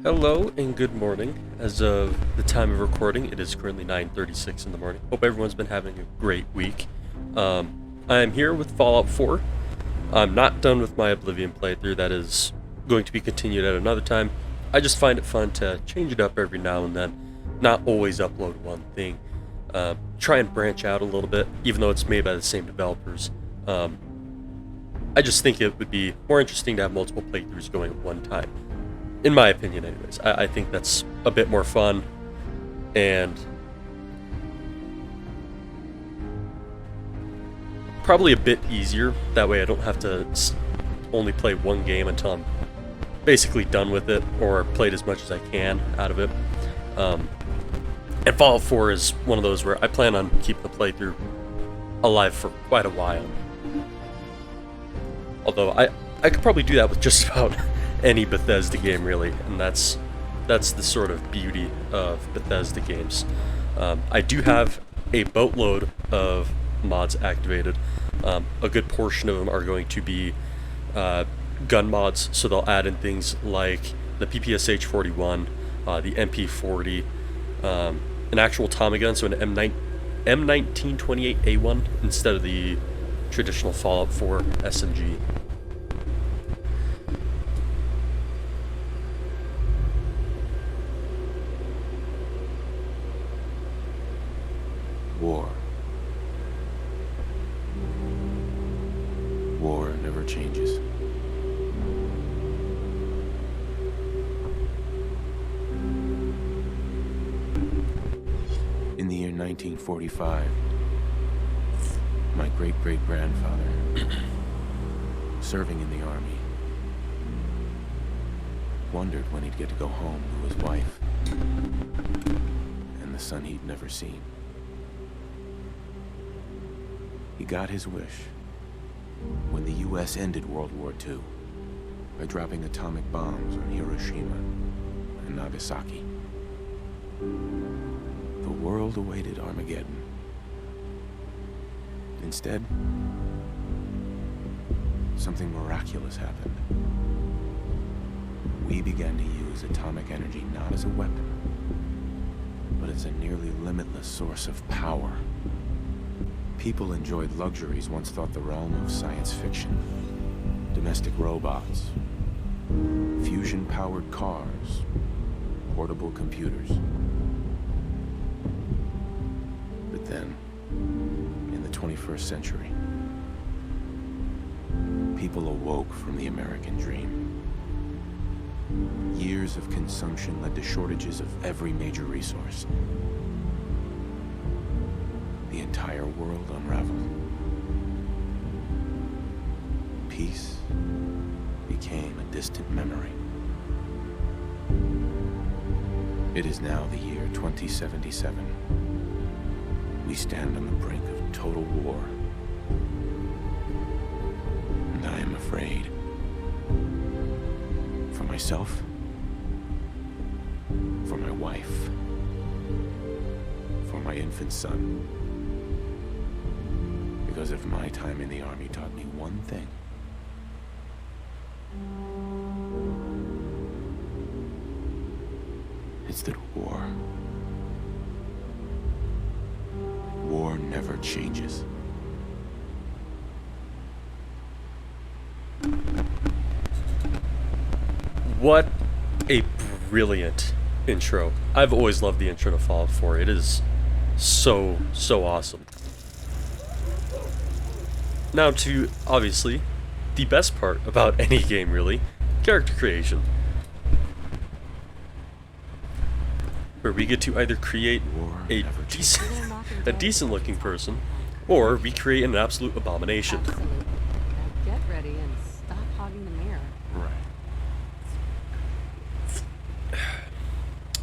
Hello and good morning. As of the time of recording, it is currently 9:36 in the morning. Hope everyone's been having a great week. I am here with Fallout 4. I'm not done with my Oblivion playthrough. That is going to be continued at another time. I just find it fun to change it up every now and then, not always upload one thing. Try and branch out a little bit, even though it's made by the same developers. I just think it would be more interesting to have multiple playthroughs going at one time. In my opinion, anyways. I think that's a bit more fun, and probably a bit easier. That way I don't have to only play one game until I'm basically done with it, or played as much as I can out of it. And Fallout 4 is one of those where I plan on keeping the playthrough alive for quite a while. Although I could probably do that with just about any Bethesda game, really, and that's the sort of beauty of Bethesda games. I do have a boatload of mods activated. A good portion of them are going to be gun mods, so they'll add in things like the Pt.1, the MP40, an actual Tommy gun, so an M1928A1 instead of the traditional Fallout 4 SMG. War. War never changes. In the year 1945, my great-great-grandfather, serving in the army, wondered when he'd get to go home to his wife and the son he'd never seen. He got his wish when the U.S. ended World War II by dropping atomic bombs on Hiroshima and Nagasaki. The world awaited Armageddon. Instead, something miraculous happened. We began to use atomic energy not as a weapon, but as a nearly limitless source of power. People enjoyed luxuries once thought the realm of science fiction. Domestic robots, fusion-powered cars, portable computers. But then, in the 21st century, people awoke from the American dream. Years of consumption led to shortages of every major resource. The entire world unraveled. Peace became a distant memory. It is now the year 2077. We stand on the brink of total war. And I am afraid. For myself, for my wife, for my infant son. Because if my time in the army taught me one thing, it's that war never changes. What a brilliant intro. I've always loved the intro to Fallout 4. It is so awesome. Now to, obviously, the best part about any game, really, character creation. Where we get to either create a decent looking person, or we create an absolute abomination. Absolutely. Now get ready and stop hogging the mirror. Right.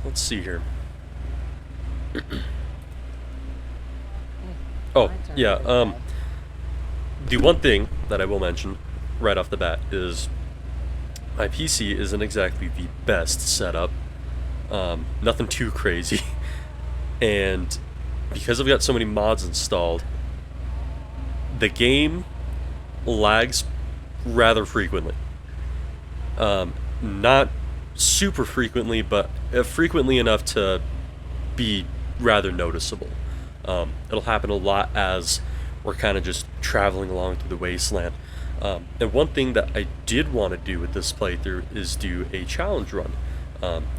Let's see here. Hey, Oh, my turn yeah, for today. the one thing that I will mention right off the bat is my PC isn't exactly the best setup. Nothing too crazy. And because I've got so many mods installed, the game lags rather frequently. Not super frequently, but frequently enough to be rather noticeable. It'll happen a lot as we're kind of just traveling along through the wasteland. And one thing that I did want to do with this playthrough is do a challenge run.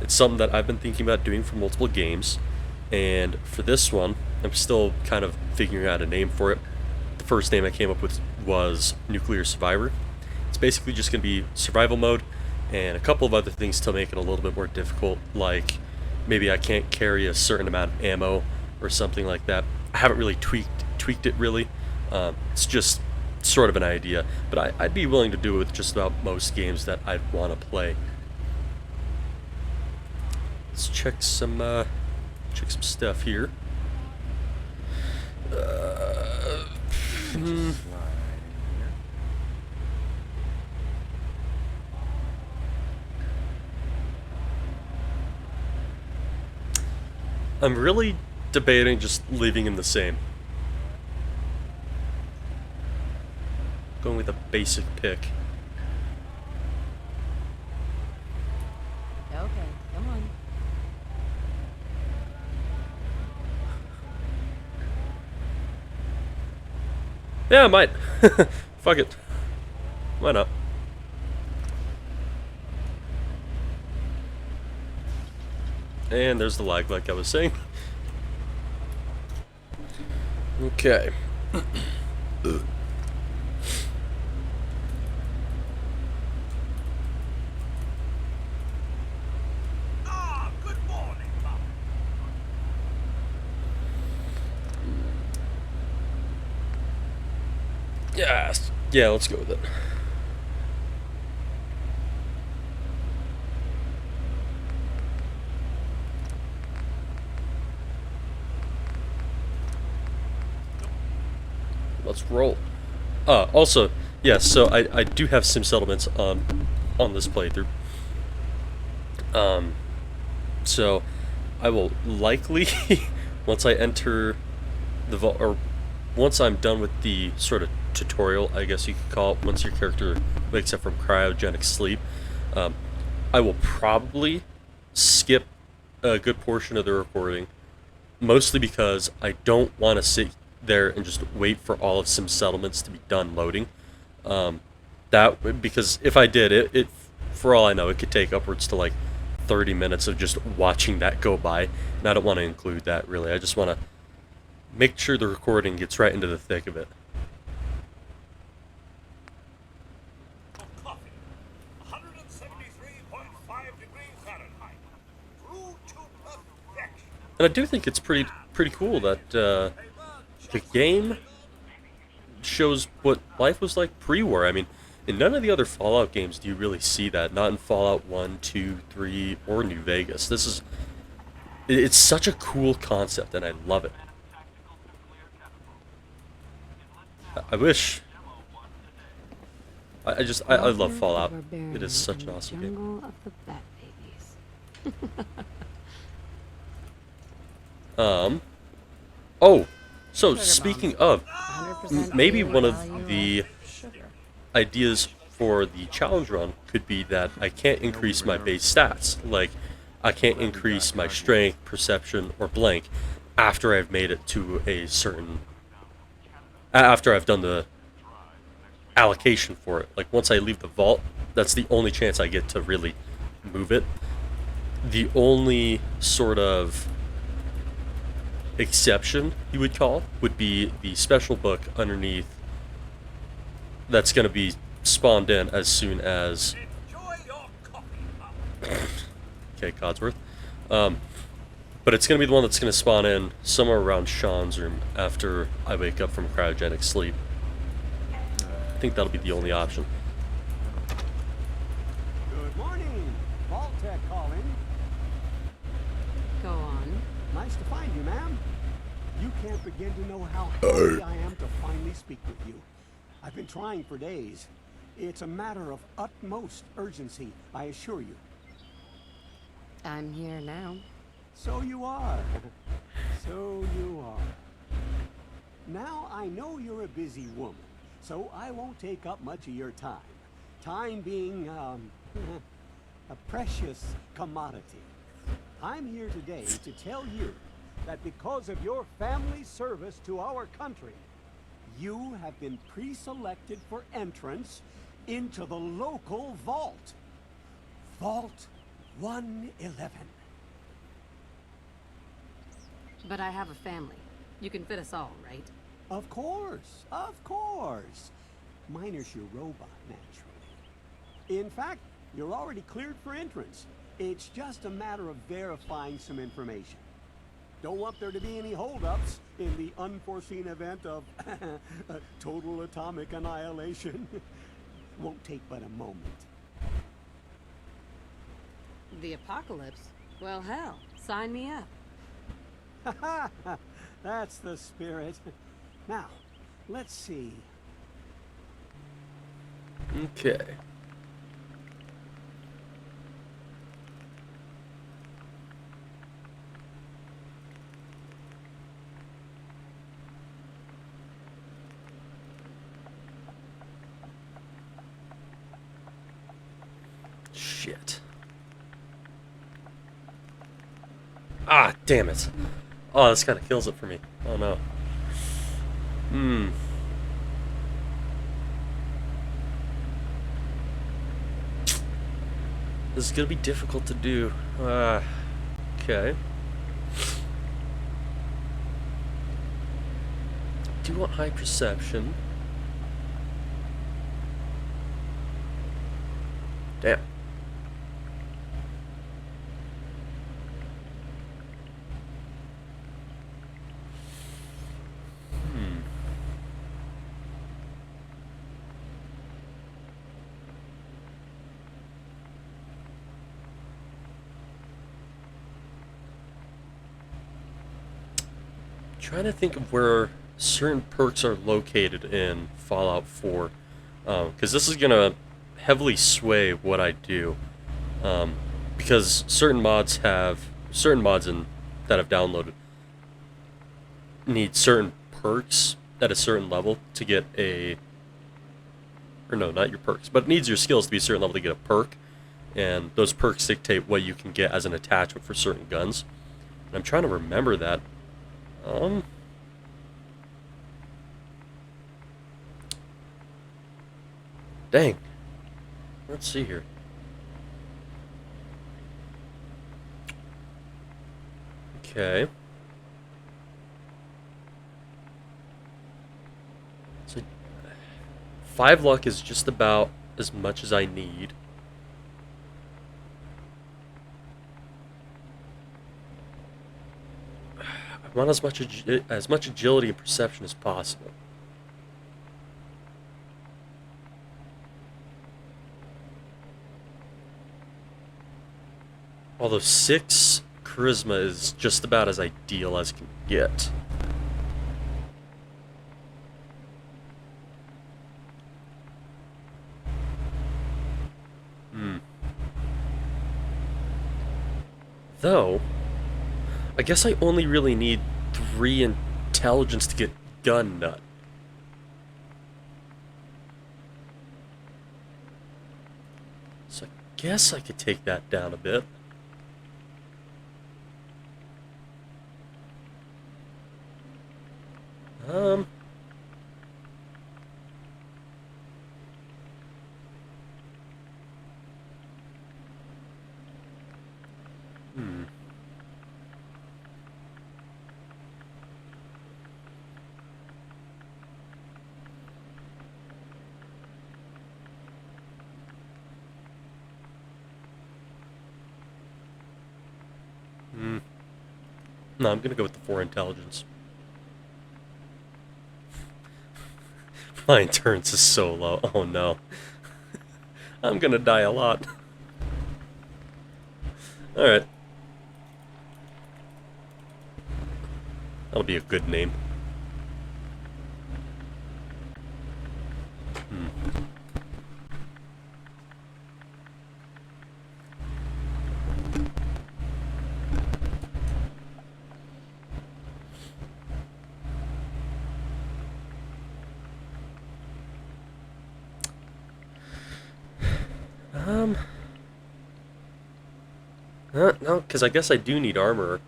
It's something that I've been thinking about doing for multiple games, and for this one, I'm still kind of figuring out a name for it. The first name I came up with was Nuclear Survivor. It's basically just going to be survival mode and a couple of other things to make it a little bit more difficult, like maybe I can't carry a certain amount of ammo or something like that. I haven't really tweaked it really. It's just sort of an idea, but I'd be willing to do it with just about most games that I'd want to play. Let's check some stuff here. I'm really debating just leaving him the same. Going with a basic pick. Okay, come on. Yeah, I might. Fuck it. Why not? And there's the lag, like I was saying. Okay. Good morning, Mom. Yes. Yeah, let's go with it. Let's roll. Also, yes, so I do have sim settlements on this playthrough. So I will likely once I enter the vault, or once I'm done with the sort of tutorial, I guess you could call it, once your character wakes up from cryogenic sleep, I will probably skip a good portion of the recording, mostly because I don't want to sit there and just wait for all of Sim Settlements to be done loading. Because if I did it, for all I know, it could take upwards to like 30 minutes of just watching that go by, and I don't want to include that really. I just want to make sure the recording gets right into the thick of it. Coffee. 173.5 degrees Fahrenheit. Brew to perfection. And I do think it's pretty cool that the game shows what life was like pre-war. I mean, in none of the other Fallout games do you really see that. Not in Fallout 1, 2, 3, or New Vegas. It's such a cool concept, and I love it. I wish... I love Fallout. It is such an awesome game. Jungle of the Bat Babies. Oh, so speaking of, 100% maybe daily one of value the sugar. ideas for the challenge run could be that I can't increase my base stats. Like, I can't increase my strength, perception, or blank after I've made it to a certain... after I've done the allocation for it. Like, once I leave the vault, that's the only chance I get to really move it. The only sort of exception, you would call, would be the special book underneath that's going to be spawned in as soon as... Enjoy your coffee, Mom. Okay, Codsworth. But it's going to be the one that's going to spawn in somewhere around Sean's room after I wake up from cryogenic sleep. I think that'll be the only option. Good morning. Vault-Tec calling. Go on. Nice to find you, ma'am. You can't begin to know how happy I am to finally speak with you. I've been trying for days. It's a matter of utmost urgency, I assure you. I'm here now. So you are. So you are. Now, I know you're a busy woman, so I won't take up much of your time. Time being, a precious commodity. I'm here today to tell you that because of your family's service to our country, you have been pre-selected for entrance into the local vault. Vault 111. But I have a family. You can fit us all, right? Of course, of course. Miner's your robot, naturally. In fact, you're already cleared for entrance. It's just a matter of verifying some information. Don't want there to be any holdups in the unforeseen event of total atomic annihilation. Won't take but a moment. The apocalypse? Well, hell, sign me up. That's the spirit. Now, let's see. Okay. Shit. Ah, damn it. Oh, this kind of kills it for me. Oh no. This is gonna be difficult to do. Okay. Do you want high perception? Damn. Trying to think of where certain perks are located in Fallout 4, because this is gonna heavily sway what I do, because certain mods that I've downloaded need certain perks at a certain level to get or no, not your perks, but it needs your skills to be a certain level to get a perk, and those perks dictate what you can get as an attachment for certain guns. And I'm trying to remember that. Dang. Let's see here. Okay. So 5 luck is just about as much as I need. I want as much agility and perception as possible. Although 6 charisma is just about as ideal as can get. Though, I guess I only really need 3 intelligence to get gun nut. So I guess I could take that down a bit. No, I'm gonna go with the 4 intelligence. My endurance is so low. Oh no. I'm gonna die a lot. Alright. That'll be a good name. No, because I guess I do need armor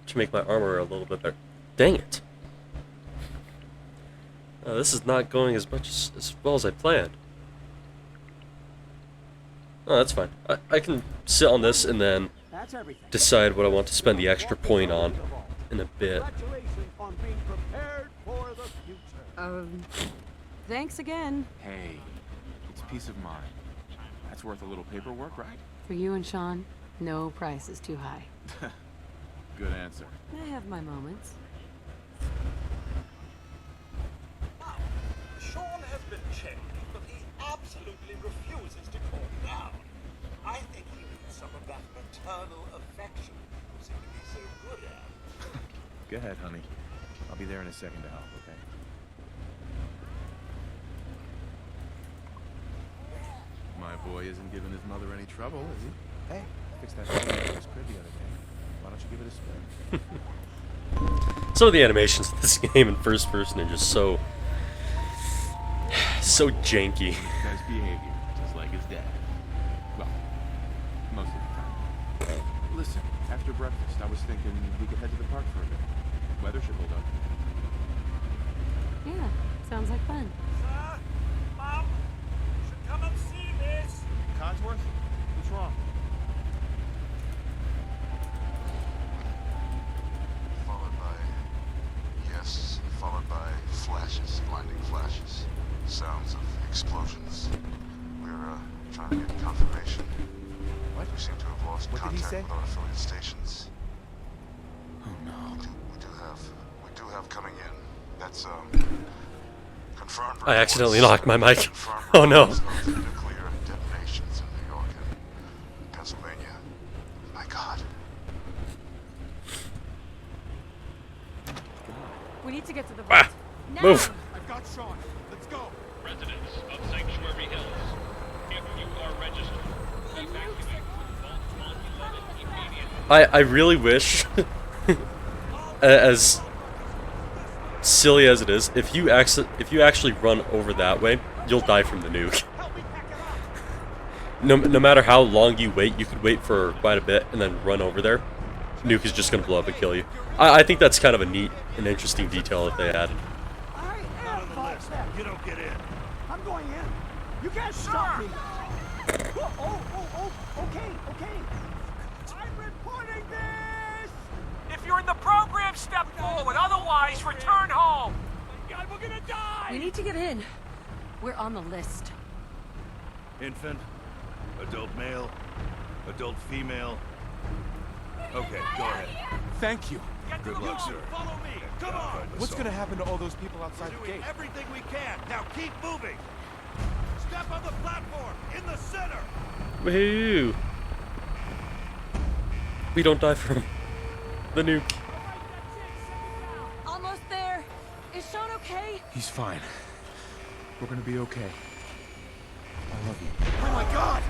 to make my armor a little bit better. Dang it. This is not going as well as I planned. Oh, that's fine. I can sit on this and then That's everything. decide what I want to spend the extra point on in a bit. Congratulations on being prepared for the future. Thanks again. Hey, it's peace of mind. That's worth a little paperwork, right? For you and Sean, no price is too high. Good answer. I have my moments. Now, Sean has been changed, but he absolutely refuses to calm down. I think he needs some of that maternal affection you seem to be so good at. Go ahead, honey. I'll be there in a second to help, okay? My boy isn't giving his mother any trouble, is he? Hey, fixed that hole in his crib the other day. Why don't you give it a spin? Some of the animations in this game in first person are just so janky. Guy's behavior, just like his dad. Well, most of the time. Listen, after breakfast, I was thinking we could head to the park for a bit. Weather should hold up. Yeah, sounds like fun. Sir, Mom, you should come and see this. Codsworth? What's wrong? Followed by flashes, blinding flashes, sounds of explosions. We're trying to get confirmation. What? We seem to have lost What did he contact say? with our affiliate stations. Oh no. We do have coming in. That's confirmed. I accidentally reports- knocked my mic. confirmed Oh no. reports of nuclear detonations in New York and Pennsylvania. My God. We need to get to the Ah, vault. Now! move. I've got Sean. Let's go. Residents of Sanctuary Hills, if you are registered, evacuate Vault 111 immediately. I really wish, as silly as it is, if you actually run over that way, you'll die from the nuke. No matter how long you wait, you could wait for quite a bit and then run over there. Nuke is just gonna blow up and kill you. I think that's kind of a neat and interesting detail that they added. I am boss. You don't get in. I'm going in. You can't stop me. Okay. I'm reporting this. If you're in the program, step forward. Otherwise, return home. God, we're gonna die. We need to get in. We're on the list. Infant, adult male, adult female. Okay, go ahead. Thank you. Get to Good the luck, hall. sir. Follow me. Come on. What's gonna happen to all those people outside the Doing gate? everything we can. Now keep moving. Step on the platform in the center. Woohoo! We don't die from the nuke. Almost there. Is Sean okay? He's fine. We're gonna be okay. I love you. Oh my God.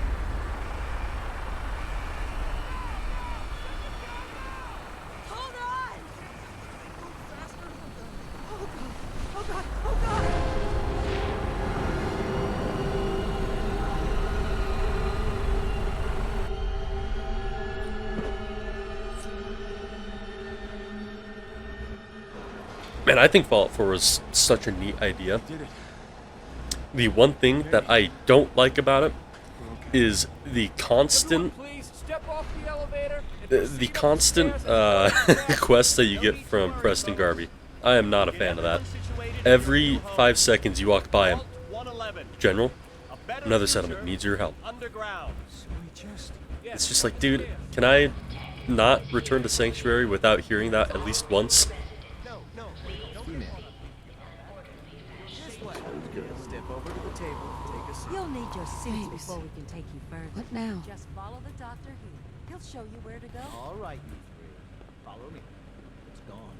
Hold on! Oh God! Man, I think Fallout 4 was such a neat idea. Did it? The one thing that I don't like about it is the constant Please step off the elevator. the constant quests that you get from Preston Garvey. I am not a fan of that. Every 5 seconds you walk by him. General, another settlement needs your help. Underground. It's just like, dude, can I not return to Sanctuary without hearing that at least once? You'll need your suits before we can take you further. What now? Just follow the doctor here. He'll show you where to go. All right, you three. Follow me. It's gone.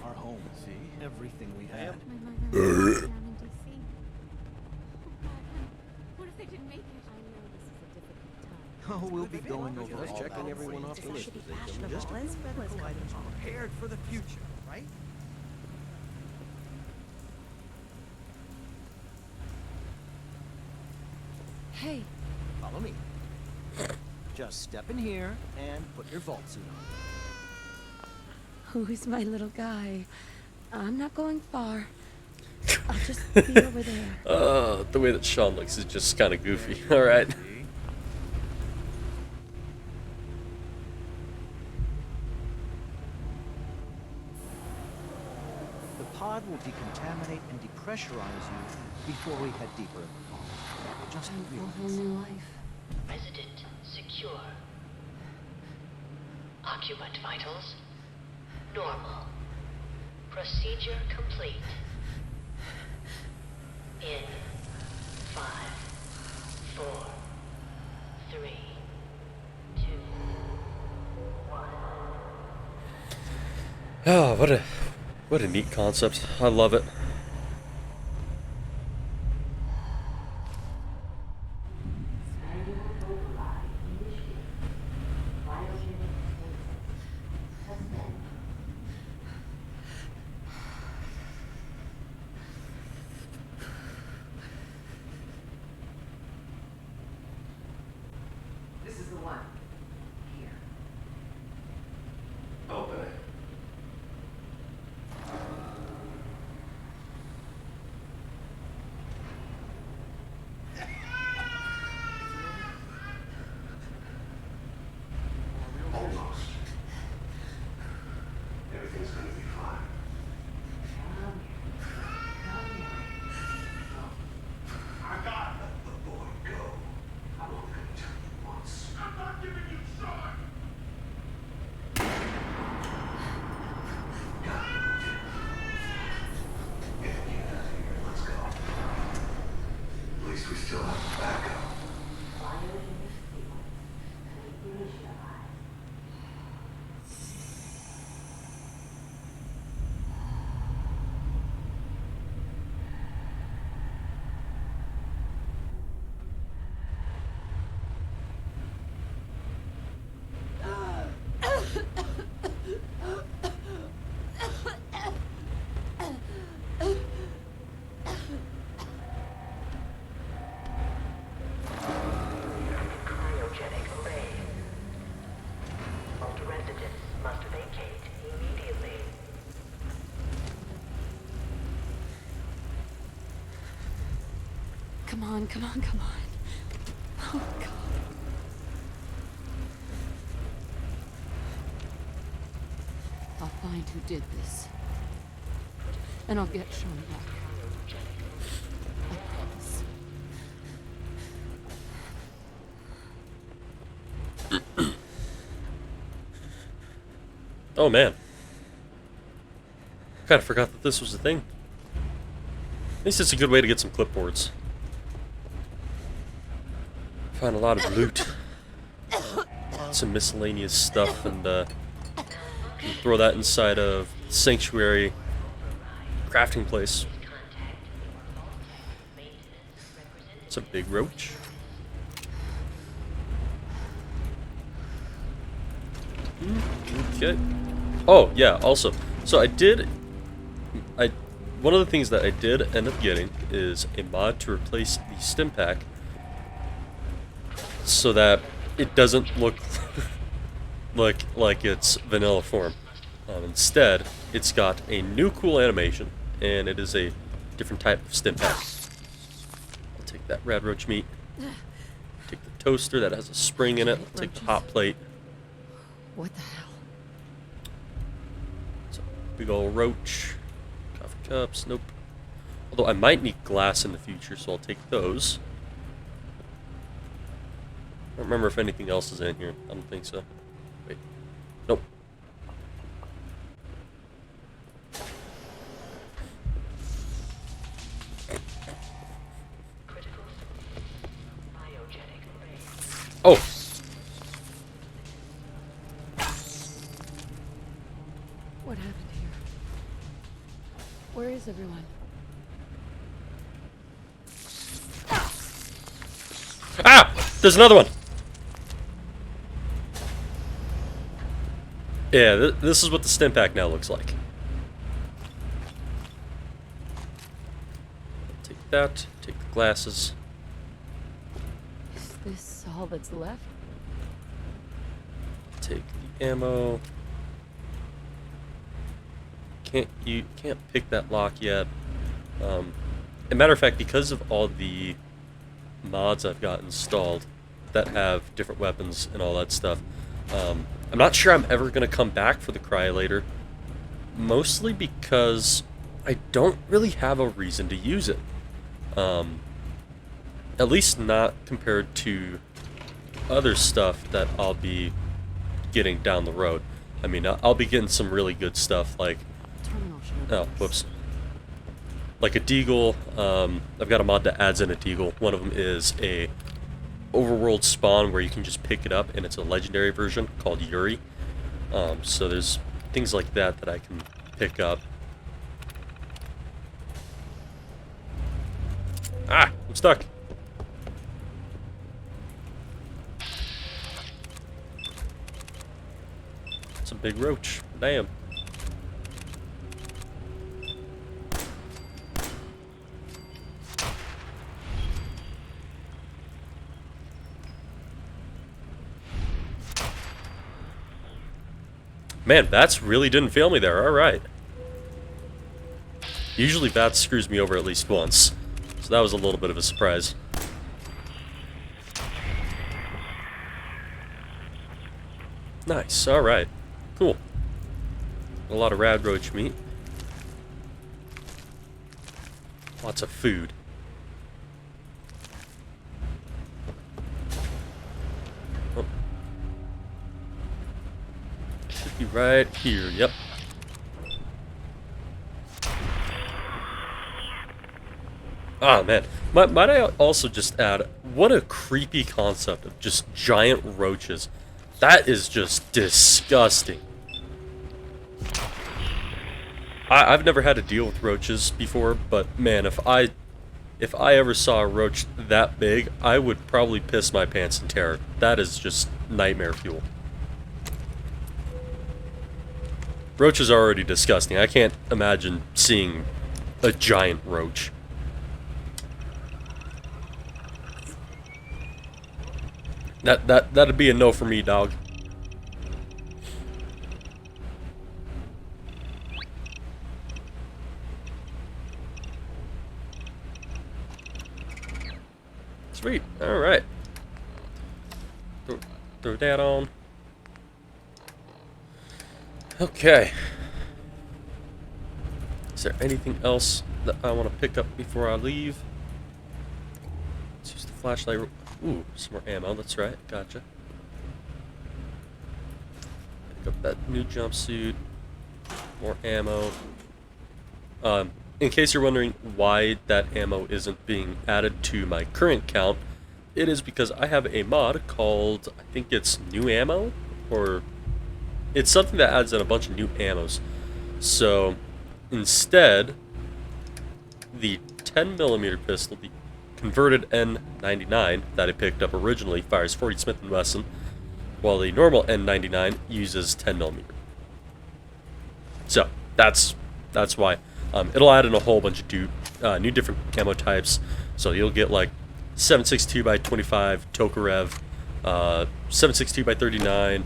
Our home. See? Everything we had. My mother down in D.C. What if they didn't make it? I know this is a difficult time. Oh, we'll be going over Just all checking that. everyone off the list as they come. Just medical items prepared for the future, right? Hey, Follow me. Just step in here and put your vault suit on. Who's my little guy? I'm not going far. I'll just be over there. The way that Sean looks is just kind of goofy. All right. The pod will decontaminate and depressurize you before we head deeper in the pod. Just A whole relax. new life. Resident secure. Occupant vitals normal. Procedure complete. In 5, 4, 3, 2, 1. Oh, what a neat concept. I love it. This is the one. Here. Open it. Almost. Everything's gonna be fine. I gotta let the boy go. I'm only gonna tell you once. I'm not giving you shot. Gotta go, Jim. Get out of here. Let's go. At least we still have a backup. Cryogenic array. All residents must vacate immediately. Come on, come on, come on. Oh, God. I'll find who did this. And I'll get Sean back. I promise. Oh man. Kind of forgot that this was a thing. At least it's a good way to get some clipboards. Find a lot of loot. Some miscellaneous stuff, and you throw that inside of Sanctuary crafting place. It's a big roach. Okay. Oh, yeah, also. So one of the things that I did end up getting is a mod to replace the stim pack so that it doesn't look like it's vanilla form. Instead, it's got a new cool animation, and it is a different type of stim pack. I'll take that rad roach meat. Take the toaster that has a spring in it. I'll take the hot plate. What the hell? So, big ol' roach. Coffee cups. Nope. Although I might need glass in the future, so I'll take those. I don't remember if anything else is in here. I don't think so. Wait. Nope. Oh! What happened here? Where is everyone? Ah! There's another one! Yeah, this is what the stim pack now looks like. Take that, take the glasses. Is this all that's left? take the ammo. You can't pick that lock yet. As a matter of fact, because of all the mods I've got installed that have different weapons and all that stuff, I'm not sure I'm ever going to come back for the Cryolator, mostly because I don't really have a reason to use it. At least not compared to other stuff that I'll be getting down the road. I mean, I'll be getting some really good stuff like... Oh, whoops. Like a deagle. I've got a mod that adds in a deagle. One of them is a overworld spawn where you can just pick it up, and it's a legendary version called Yuri. So there's things like that that I can pick up. Ah, I'm stuck. It's a big roach. Damn. Man, bats really didn't fail me there. Alright. Usually bats screws me over at least once. So that was a little bit of a surprise. Nice. Alright. Cool. A lot of rad roach meat. Lots of food. Oh. Should be right here. Yep. Ah, man. Might I also just add, what a creepy concept of just giant roaches. That is just disgusting. I've never had to deal with roaches before, but man, if I ever saw a roach that big, I would probably piss my pants in terror. That is just nightmare fuel. Roaches are already disgusting. I can't imagine seeing a giant roach. That'd be a no for me, dog. Sweet. All right. Throw that on. Okay. Is there anything else that I want to pick up before I leave? Let's use the flashlight. Ooh, some more ammo. That's right. Gotcha. Pick up that new jumpsuit. More ammo. In case you're wondering why that ammo isn't being added to my current count, it is because I have a mod called, I think it's New Ammo, or it's something that adds in a bunch of new ammos. So instead, the 10mm pistol, the converted N99 that I picked up originally, fires 40 Smith & Wesson, while the normal N99 uses 10mm. So that's why. It'll add in a whole bunch of new different ammo types. So you'll get like 7.62 by 25 Tokarev, 7.62 by 39,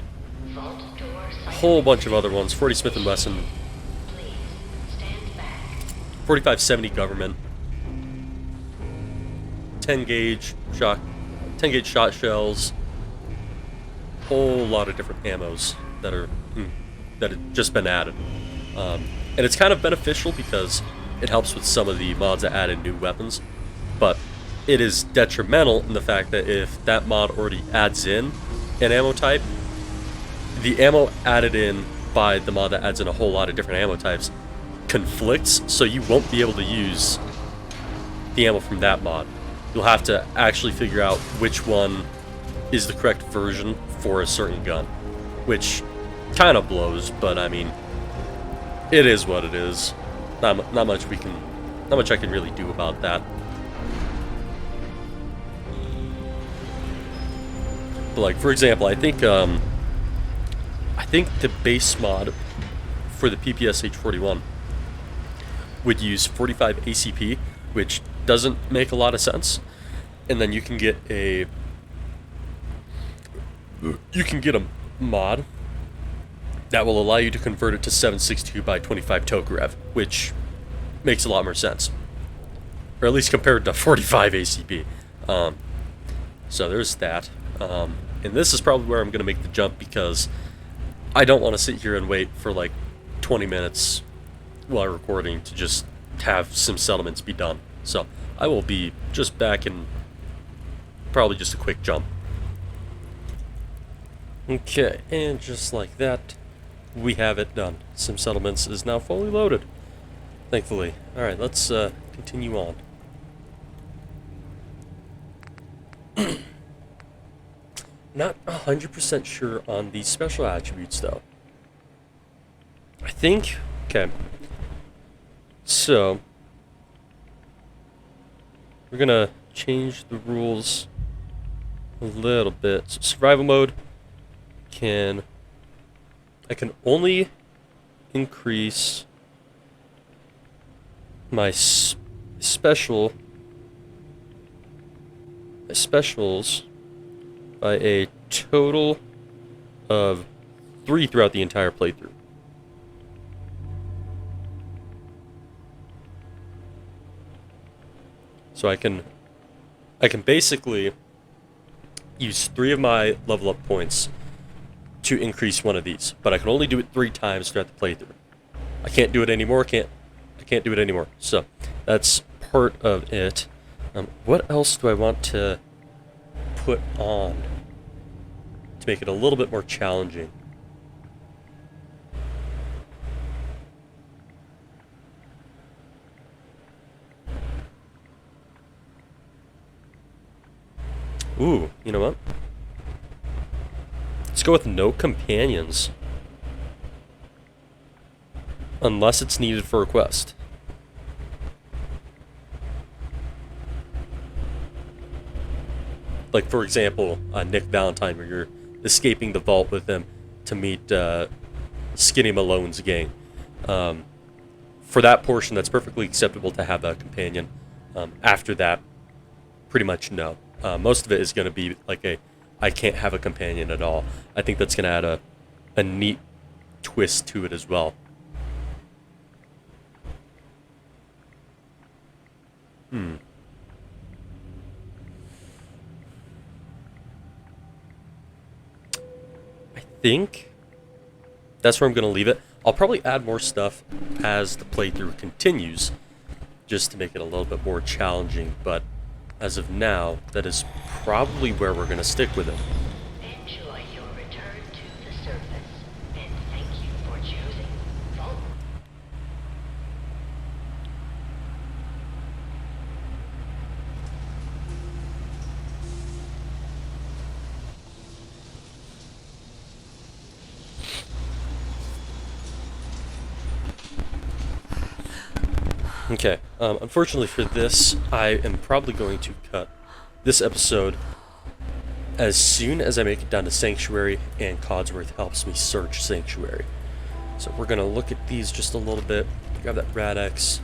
a whole bunch of other ones. 40 Smith & Wesson, 45-70 government, 10 gauge shot shells, whole lot of different ammos that have just been added. And it's kind of beneficial because it helps with some of the mods that add in new weapons, but it is detrimental in the fact that if that mod already adds in an ammo type, the ammo added in by the mod that adds in a whole lot of different ammo types conflicts, so you won't be able to use the ammo from that mod. You'll have to actually figure out which one is the correct version for a certain gun, which kind of blows, but I mean, it is what it is. Not much I can really do about that. But like, for example, I think the base mod for the PPSH-41 would use 45 ACP, which doesn't make a lot of sense. And then you can get a mod that will allow you to convert it to 762 by 25 Tokarev, which makes a lot more sense. Or at least compared to 45 ACP. So there's that. And this is probably where I'm going to make the jump, because I don't want to sit here and wait for like 20 minutes while recording to just have some settlements be done. So I will be just back in probably just a quick jump. Okay, and just like that, we have it done. Sim Settlements is now fully loaded, thankfully. Alright, let's continue on. Not 100% sure on these special attributes, though. I think... Okay. So... we're gonna change the rules a little bit. So survival mode I can only increase my specials by a total of 3 throughout the entire playthrough. So I can basically use 3 of my level up points to increase one of these, but I can only do it 3 times throughout the playthrough. I can't do it anymore. I can't do it anymore. So that's part of it. What else do I want to put on to make it a little bit more challenging? Ooh, you know what? Let's go with no companions. Unless it's needed for a quest. Like, for example, Nick Valentine, where you're escaping the vault with him to meet Skinny Malone's gang. For that portion, that's perfectly acceptable to have a companion. After that, pretty much no. Most of it is going to be like I can't have a companion at all. I think that's going to add a neat twist to it as well. I think that's where I'm going to leave it. I'll probably add more stuff as the playthrough continues, just to make it a little bit more challenging, but as of now, that is probably where we're going to stick with it. Enjoy your return to the surface, and thank you for choosing Vault. Okay, unfortunately for this, I am probably going to cut this episode as soon as I make it down to Sanctuary and Codsworth helps me search Sanctuary. So we're going to look at these just a little bit, grab that Rad-X,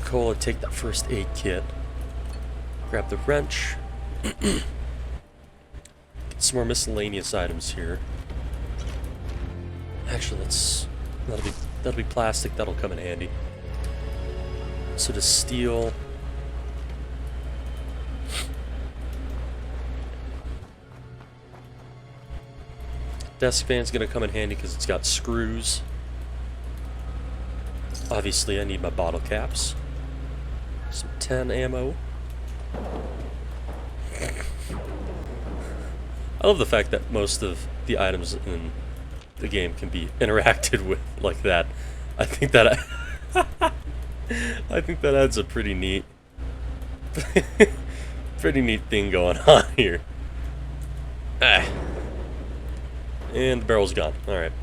Cola, take that first aid kit, grab the wrench, get some more miscellaneous items here. Actually, that'll be plastic, that'll come in handy. So to steel, desk fan's gonna come in handy because it's got screws. Obviously, I need my bottle caps. Some 10 ammo. I love the fact that most of the items in the game can be interacted with like that. I think that I think that adds a pretty neat thing going on here. Ah. And the barrel's gone. Alright.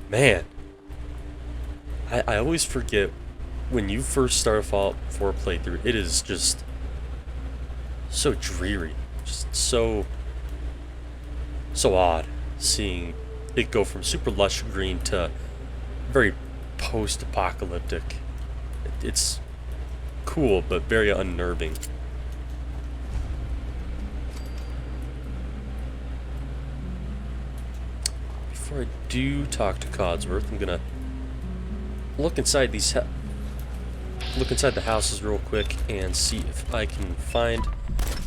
Man. I always forget when you first start a Fallout 4 playthrough, it is just so dreary. Just so odd seeing it go from super lush green to very post-apocalyptic. It's cool, but very unnerving. before I do talk to Codsworth, I'm gonna look inside these look inside the houses real quick and see if I can find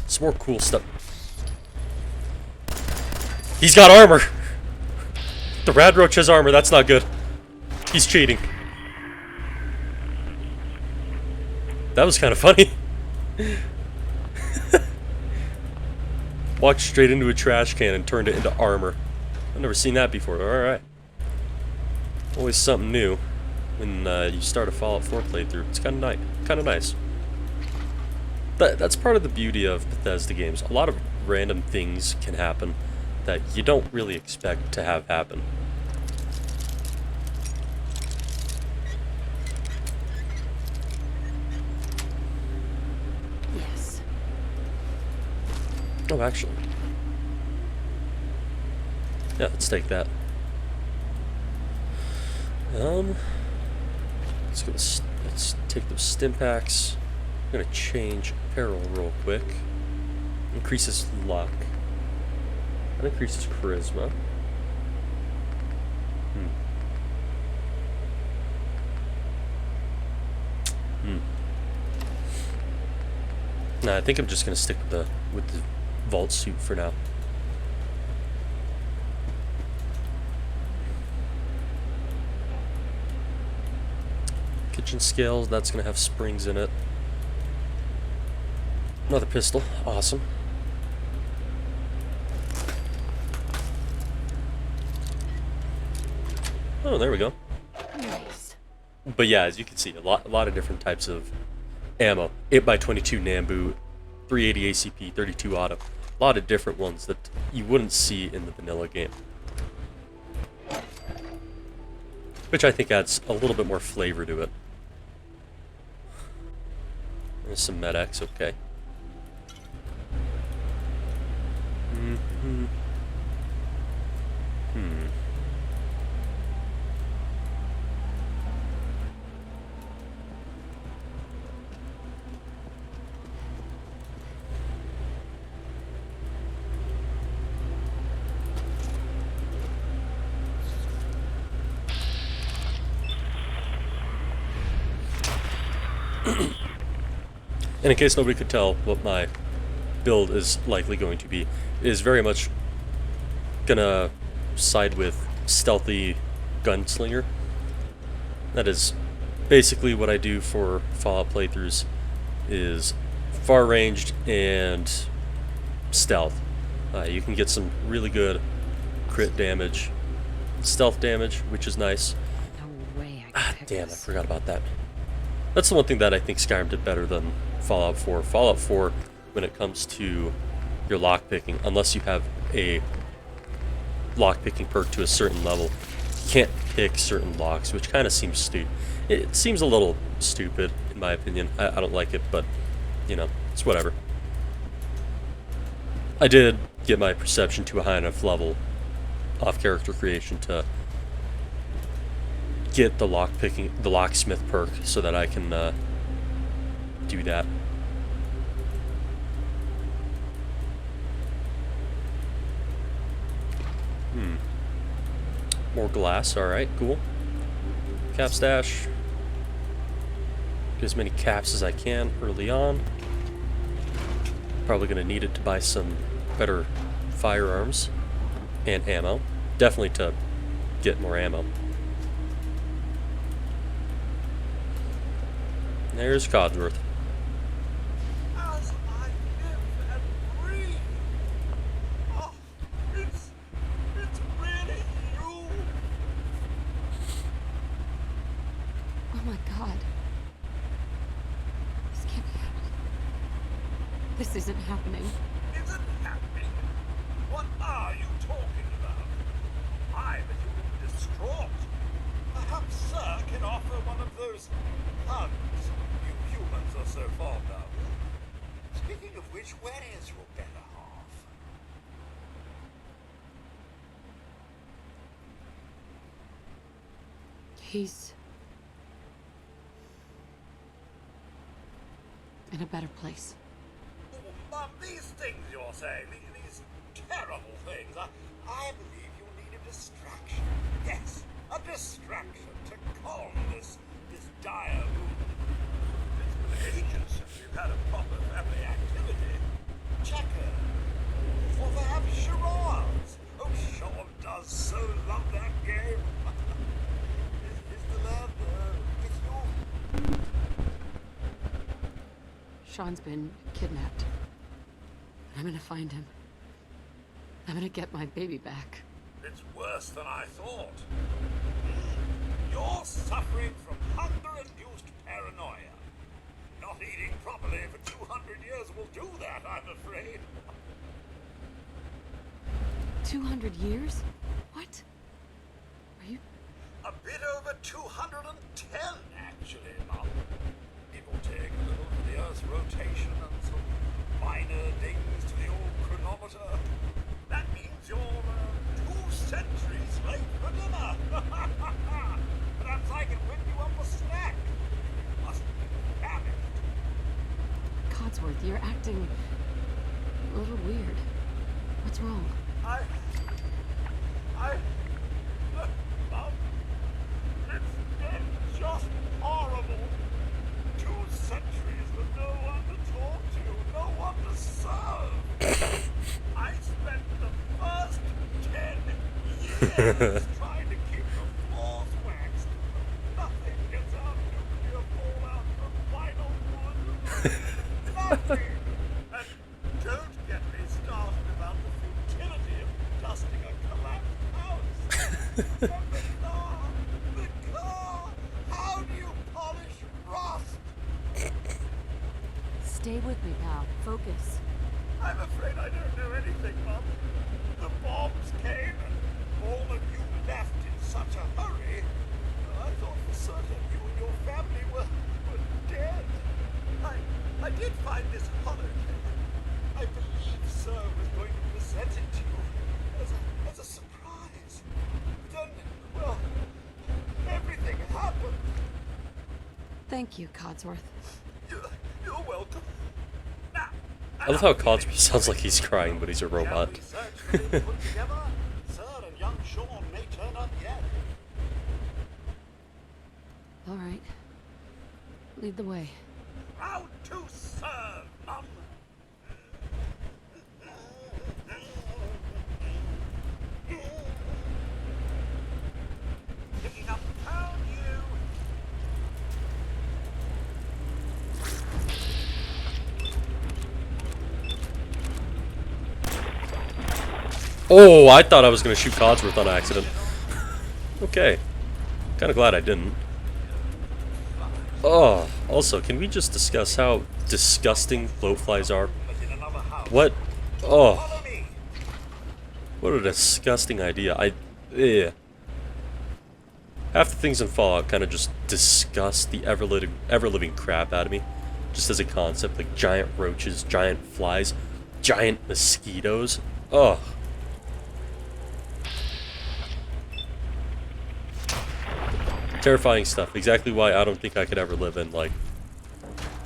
some more cool stuff. He's got armor! The Rad Roach has armor, that's not good. He's cheating. That was kind of funny. Walked straight into a trash can and turned it into armor. I've never seen that before. Alright. Always something new when you start a Fallout 4 playthrough. It's kind of nice. That's part of the beauty of Bethesda games. A lot of random things can happen that you don't really expect to have happen. Yes. Oh, actually. Yeah, let's take that. Let's go. Let's take those stim packs. I'm gonna change apparel real quick. Increases luck. That increases charisma. Nah, I think I'm just gonna stick with the vault suit for now. Kitchen scales, that's gonna have springs in it. Another pistol, awesome. Oh, there we go. Nice. But yeah, as you can see, a lot of different types of ammo. 8x22 Nambu, 380 ACP, 32 auto. A lot of different ones that you wouldn't see in the vanilla game. Which I think adds a little bit more flavor to it. There's some Med-X, okay. And in case nobody could tell what my build is likely going to be, it is very much gonna side with stealthy gunslinger. That is basically what I do for Fallout playthroughs, is far ranged and stealth. You can get some really good crit damage, stealth damage, which is nice. No way I Ah, can pick damn, I this. forgot about that. That's the one thing that I think Skyrim did better than Fallout 4. Fallout 4, when it comes to your lockpicking, unless you have a lockpicking perk to a certain level, you can't pick certain locks, which kind of seems stupid. It seems a little stupid, in my opinion. I don't like it, but, you know, it's whatever. I did get my perception to a high enough level off character creation to get the locksmith perk so that I can do that. More glass, alright, cool. Cap stash. Get as many caps as I can early on. Probably gonna need it to buy some better firearms and ammo. Definitely to get more ammo. There's Codsworth. As I live and breathe. Oh, it's really you. Oh my god. This can't be happening. This isn't happening. Isn't happening? What are you talking about? I'm a little distraught. Perhaps Sir can offer one of those hugs you humans are so fond of. Speaking of which, where is your better half? He's in a better place. Oh, Mum, these things you're saying, these terrible things, I believe you needed distraction. Yes, a distraction to calm this dire mood. It's been ages since we've had a proper family activity. Checkers, or perhaps charades. Oh, Sean does so love that game. Is the lad with you? Sean's been kidnapped. I'm gonna find him. I'm gonna get my baby back. It's worse than I thought. You're suffering from hunger-induced paranoia. Not eating properly for 200 years will do that, I'm afraid. 200 years? What? Are you... A bit over 210, actually, Mum. It will take a little for the Earth's rotation and some minor dings to the old chronometer. That means you're 2 centuries late for dinner. Perhaps I can whip you up a snack. You must be famished. Codsworth, you're acting... a little weird. What's wrong? Mum, it's been just horrible. 2 centuries with no one to talk to, no one to serve. I spent the first 10 years trying to keep the floors waxed. Nothing gets out nuclear fallout from vinyl wood. Nothing. And don't get me started about the futility of dusting a collapsed house. And the car, how do you polish rust? Stay with me, pal. Focus. I'm afraid I don't know anything, Mum. The bombs came and all of you left in such a hurry. I thought for certain you and your family were dead. I did find this hologram. I believe Sir was going to present it to you as a surprise. Then, well, everything happened. Thank you, Codsworth. You're welcome. Now, I love how Codsworth sounds like he's crying, but he's a robot. we search for him put together? Sir and young Sean may turn up yet. All right. Lead the way. Proud to serve, Mum. Picking up the pound, you. Oh, I thought I was going to shoot Codsworth on accident. Okay. Kind of glad I didn't. Oh, also, can we just discuss how disgusting bloatflies are? What? Oh. What a disgusting idea. Yeah. Half the things in Fallout kind of just disgust the ever-living crap out of me. Just as a concept, like giant roaches, giant flies, giant mosquitoes. Ugh. Terrifying stuff. Exactly why I don't think I could ever live in, like,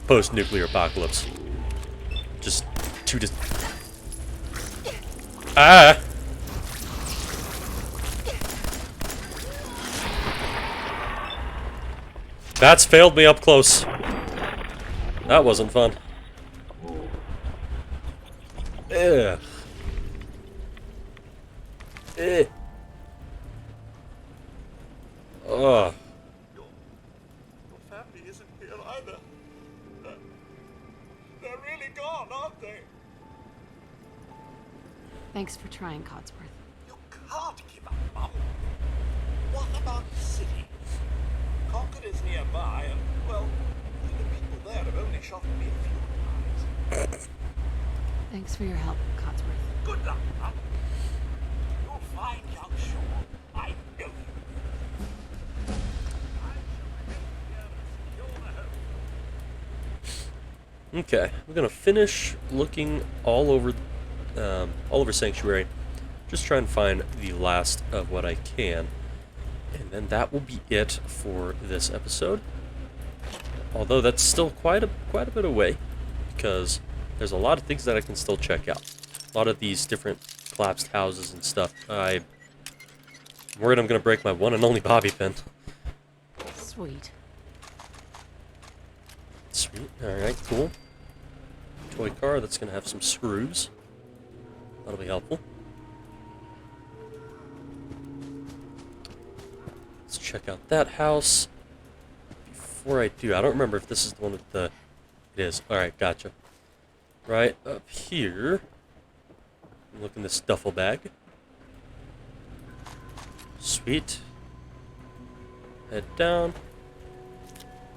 post-nuclear apocalypse. Just too Ah! That's failed me up close. That wasn't fun. Ugh. Eh. Ugh. Your family isn't here either. They're really gone, aren't they? Thanks for trying, Codsworth. You can't give up, Mum. What about the city? Concord is nearby, and, well, the people there have only shot at me a few times. Thanks for your help, Codsworth. Good luck, Mum. You'll find young Sean. I know you. I shall remain here and secure the home. Okay, we're gonna finish looking all over Sanctuary. Just try and find the last of what I can, and then that will be it for this episode. Although that's still quite a bit away, because there's a lot of things that I can still check out. A lot of these different collapsed houses and stuff. I I'm worried I'm gonna break my one and only bobby pin. Sweet. Sweet. Alright, cool. Toy car that's gonna have some screws. That'll be helpful. Let's check out that house. Before I do, I don't remember if this is the one with the... It is. Alright, gotcha. Right up here. Look in this duffel bag. Sweet. Head down.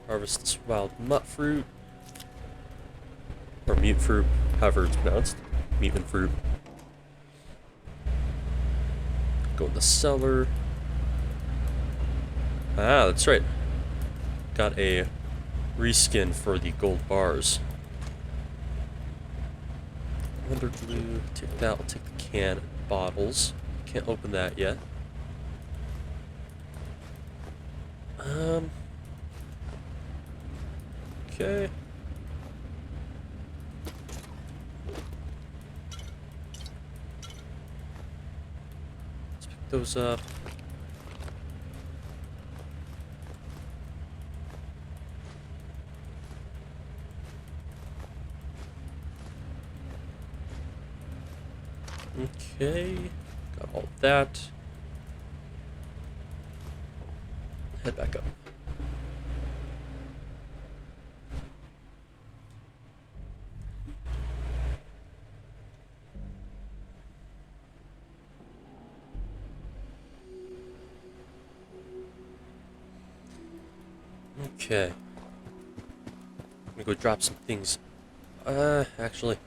Harvest this wild mutt fruit. Or mute fruit, however it's pronounced. Mutant fruit. Go in the cellar. Ah, that's right. Got a reskin for the gold bars. Wonder glue. Take that. I'll take the can bottles. Can't open that yet. Okay. Let's pick those up. Okay, got all that. Head back up. Okay. I'm gonna go drop some things. Actually,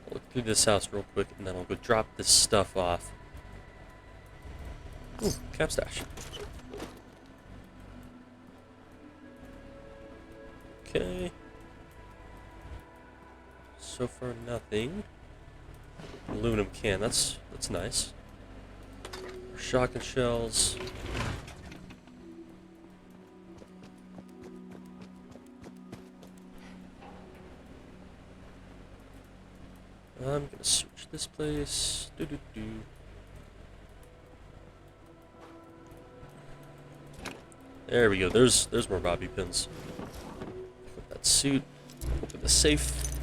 I'll look through this house real quick, and then I'll go drop this stuff off. Ooh, cap stash. Okay. So far, nothing. Aluminum can. That's nice. Shotgun shells. I'm gonna switch this place. There we go. There's more bobby pins. Pick up that suit. Open the safe.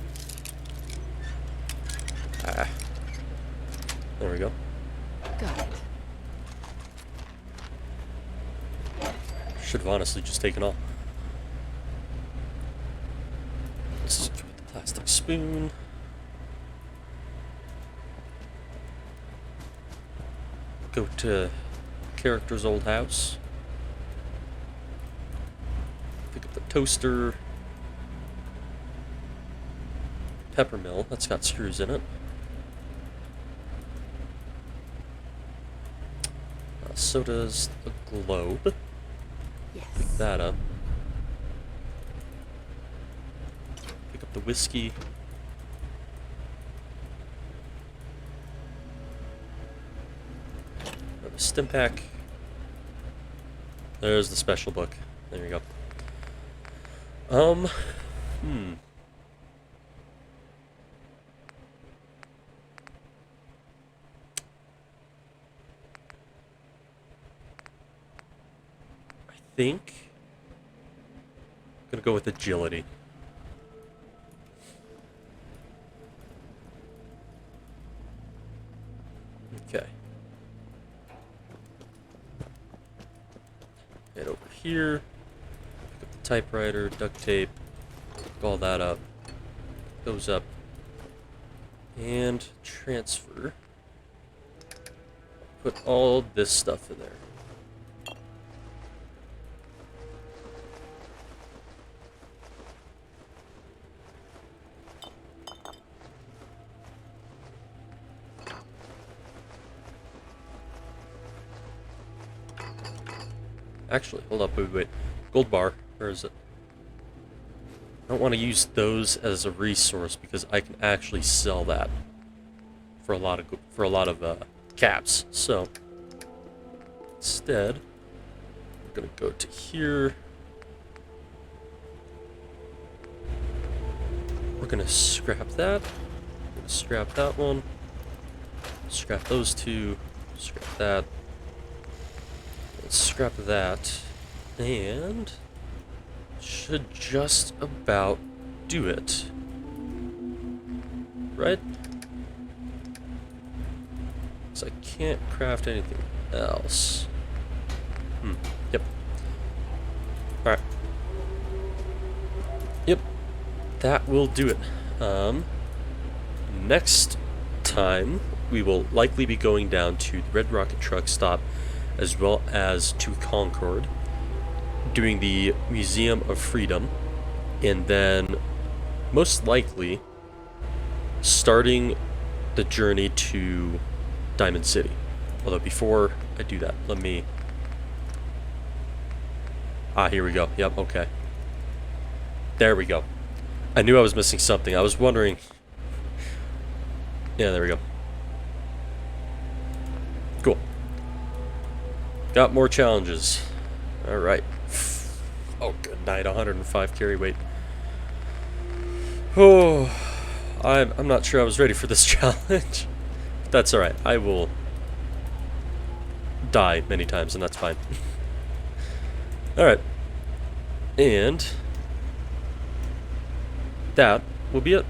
Ah. There we go. Got it. Should have honestly just taken all. Let's go with the plastic spoon. Go to character's old house. Pick up the toaster. Pepper mill, that's got screws in it. So does the globe. Yes. Pick that up. Pick up the whiskey. Grab a stim pack. There's the special book. There you go. I think I'm gonna go with agility. Okay. Head over here. Pick up the typewriter, duct tape, pick all that up. Those up. And transfer. Put all this stuff in there. Actually, hold up, wait. Gold bar, where is it? I don't want to use those as a resource because I can actually sell that for a lot of caps. So instead, we're gonna go to here. We're gonna scrap that. We're gonna scrap that one. Scrap those two. Scrap that. Let's scrap that. And should just about do it. Right? So I can't craft anything else. Yep. Alright. Yep. That will do it. Next time, we will likely be going down to the Red Rocket Truck Stop, as well as to Concord, doing the Museum of Freedom, and then, most likely, starting the journey to Diamond City. Although before I do that, let me... here we go. Yep, okay. There we go. I knew I was missing something. I was wondering... Yeah, there we go. Cool. Got more challenges. Alright. Oh, good night. 105 carry weight. Oh, I'm not sure I was ready for this challenge. But that's alright. I will die many times, and that's fine. Alright. And that will be it.